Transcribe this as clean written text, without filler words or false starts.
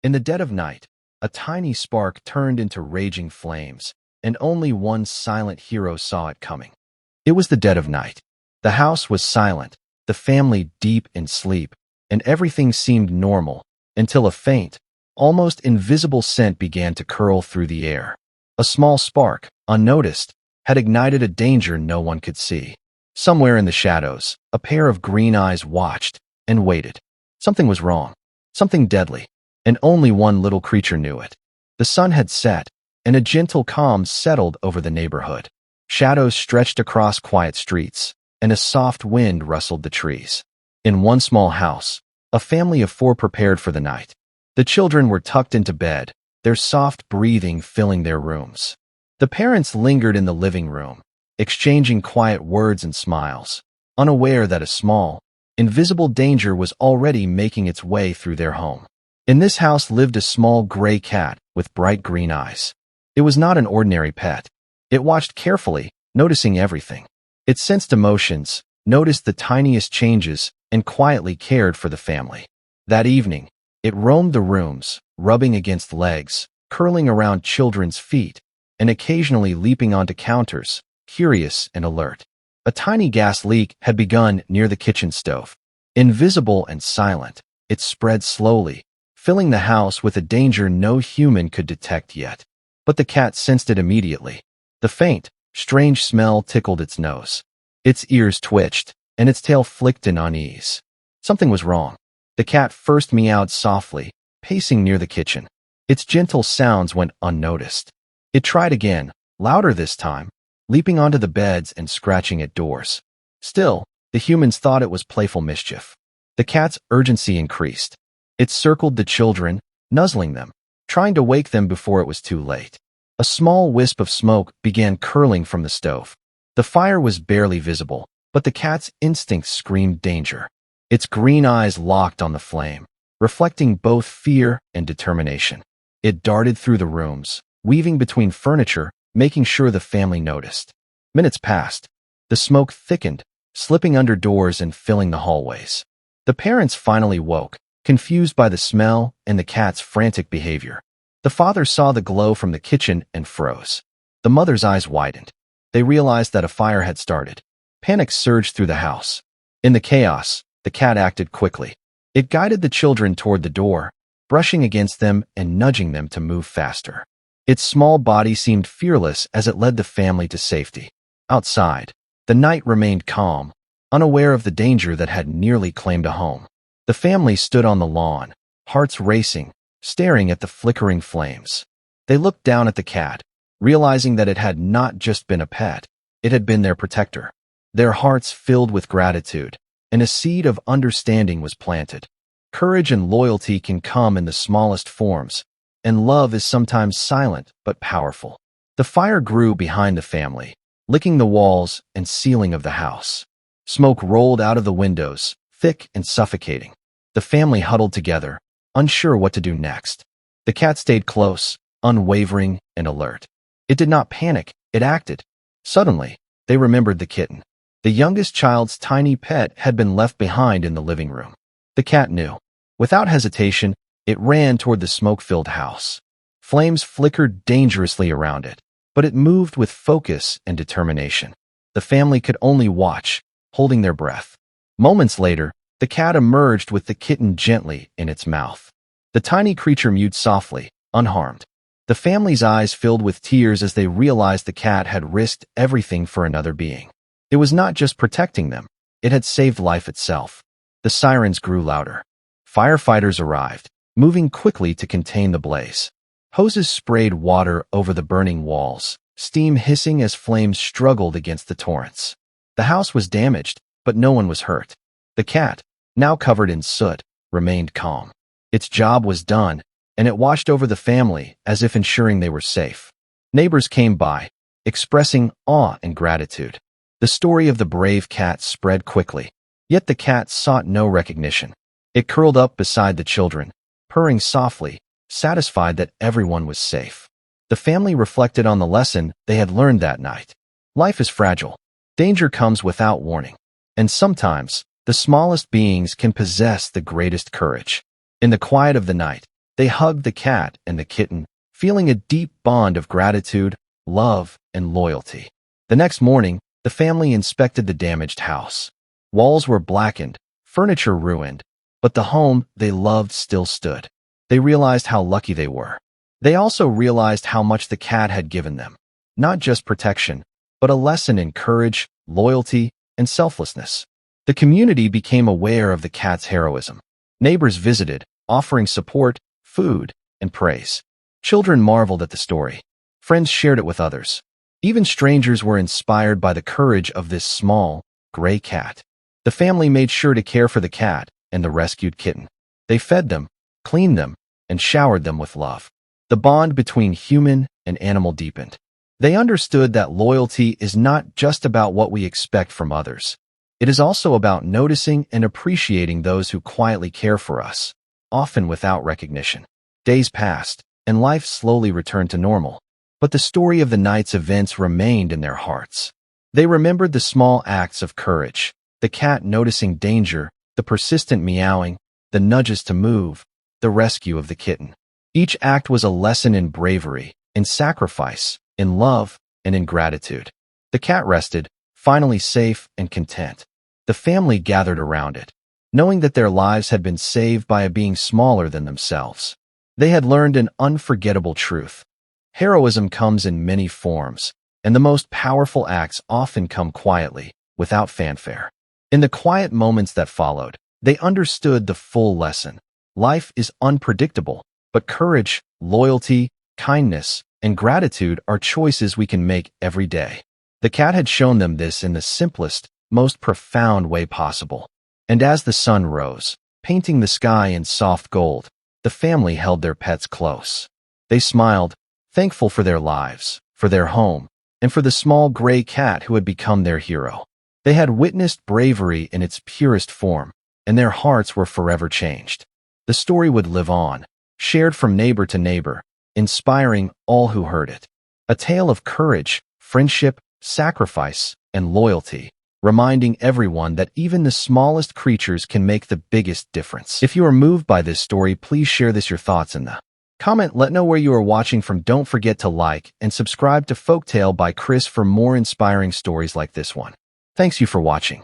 In the dead of night, a tiny spark turned into raging flames, and only one silent hero saw it coming. It was the dead of night. The house was silent, the family deep in sleep, and everything seemed normal until a faint, almost invisible scent began to curl through the air. A small spark, unnoticed, had ignited a danger no one could see. Somewhere in the shadows, a pair of green eyes watched and waited. Something was wrong, something deadly, and only one little creature knew it. The sun had set, and a gentle calm settled over the neighborhood. Shadows stretched across quiet streets, and a soft wind rustled the trees. In one small house, a family of 4 prepared for the night. The children were tucked into bed, their soft breathing filling their rooms. The parents lingered in the living room, exchanging quiet words and smiles, unaware that a small, invisible danger was already making its way through their home. In this house lived a small gray cat with bright green eyes. It was not an ordinary pet. It watched carefully, noticing everything. It sensed emotions, noticed the tiniest changes, and quietly cared for the family. That evening, it roamed the rooms, rubbing against legs, curling around children's feet, and occasionally leaping onto counters, curious and alert. A tiny gas leak had begun near the kitchen stove. Invisible and silent, it spread slowly, filling the house with a danger no human could detect yet. But the cat sensed it immediately. The faint, strange smell tickled its nose. Its ears twitched, and its tail flicked in unease. Something was wrong. The cat first meowed softly, pacing near the kitchen. Its gentle sounds went unnoticed. It tried again, louder this time, leaping onto the beds and scratching at doors. Still, the humans thought it was playful mischief. The cat's urgency increased. It circled the children, nuzzling them, trying to wake them before it was too late. A small wisp of smoke began curling from the stove. The fire was barely visible, but the cat's instincts screamed danger. Its green eyes locked on the flame, reflecting both fear and determination. It darted through the rooms, weaving between furniture, making sure the family noticed. Minutes passed. The smoke thickened, slipping under doors and filling the hallways. The parents finally woke, confused by the smell and the cat's frantic behavior. The father saw the glow from the kitchen and froze. The mother's eyes widened. They realized that a fire had started. Panic surged through the house. In the chaos, the cat acted quickly. It guided the children toward the door, brushing against them and nudging them to move faster. Its small body seemed fearless as it led the family to safety. Outside, the night remained calm, unaware of the danger that had nearly claimed a home. The family stood on the lawn, hearts racing, staring at the flickering flames. They looked down at the cat, realizing that it had not just been a pet, it had been their protector. Their hearts filled with gratitude, and a seed of understanding was planted. Courage and loyalty can come in the smallest forms, and love is sometimes silent but powerful. The fire grew behind the family, licking the walls and ceiling of the house. Smoke rolled out of the windows, thick and suffocating. The family huddled together, unsure what to do next. The cat stayed close, unwavering and alert. It did not panic, it acted. Suddenly, they remembered the kitten. The youngest child's tiny pet had been left behind in the living room. The cat knew. Without hesitation, it ran toward the smoke-filled house. Flames flickered dangerously around it, but it moved with focus and determination. The family could only watch, holding their breath. Moments later, the cat emerged with the kitten gently in its mouth. The tiny creature mewed softly, unharmed. The family's eyes filled with tears as they realized the cat had risked everything for another being. It was not just protecting them, it had saved life itself. The sirens grew louder. Firefighters arrived, moving quickly to contain the blaze. Hoses sprayed water over the burning walls, steam hissing as flames struggled against the torrents. The house was damaged, but no one was hurt. The cat, now covered in soot, remained calm. Its job was done, and it watched over the family as if ensuring they were safe. Neighbors came by, expressing awe and gratitude. The story of the brave cat spread quickly, yet the cat sought no recognition. It curled up beside the children, purring softly, satisfied that everyone was safe. The family reflected on the lesson they had learned that night. Life is fragile. Danger comes without warning. And sometimes, the smallest beings can possess the greatest courage. In the quiet of the night, They hugged the cat and the kitten, feeling a deep bond of gratitude, love, and loyalty. The next morning, the family inspected the damaged house. Walls were blackened, furniture ruined, but the home they loved still stood. They realized how lucky they were. They also realized how much the cat had given them. Not just protection, but a lesson in courage, loyalty, and selflessness. The community became aware of the cat's heroism. Neighbors visited, offering support, food, and praise. Children marveled at the story. Friends shared it with others. Even strangers were inspired by the courage of this small, gray cat. The family made sure to care for the cat and the rescued kitten. They fed them, cleaned them, and showered them with love. The bond between human and animal deepened. They understood that loyalty is not just about what we expect from others. It is also about noticing and appreciating those who quietly care for us, often without recognition. Days passed, and life slowly returned to normal. But the story of the night's events remained in their hearts. They remembered the small acts of courage, the cat noticing danger, the persistent meowing, the nudges to move, the rescue of the kitten. Each act was a lesson in bravery, in sacrifice, in love, and in gratitude. The cat rested, finally safe and content. The family gathered around it, knowing that their lives had been saved by a being smaller than themselves. They had learned an unforgettable truth. Heroism comes in many forms, and the most powerful acts often come quietly, without fanfare. In the quiet moments that followed, they understood the full lesson. Life is unpredictable, but courage, loyalty, kindness, and gratitude are choices we can make every day. The cat had shown them this in the simplest, most profound way possible. And as the sun rose, painting the sky in soft gold, the family held their pets close. They smiled, thankful for their lives, for their home, and for the small gray cat who had become their hero. They had witnessed bravery in its purest form, and their hearts were forever changed. The story would live on, shared from neighbor to neighbor, inspiring all who heard it. A tale of courage, friendship, sacrifice, and loyalty, reminding everyone that even the smallest creatures can make the biggest difference. If you are moved by this story, please share your thoughts in the comment. Let know where you are watching from. Don't forget to like and subscribe to Folktale by Chris for more inspiring stories like this one. Thanks you for watching.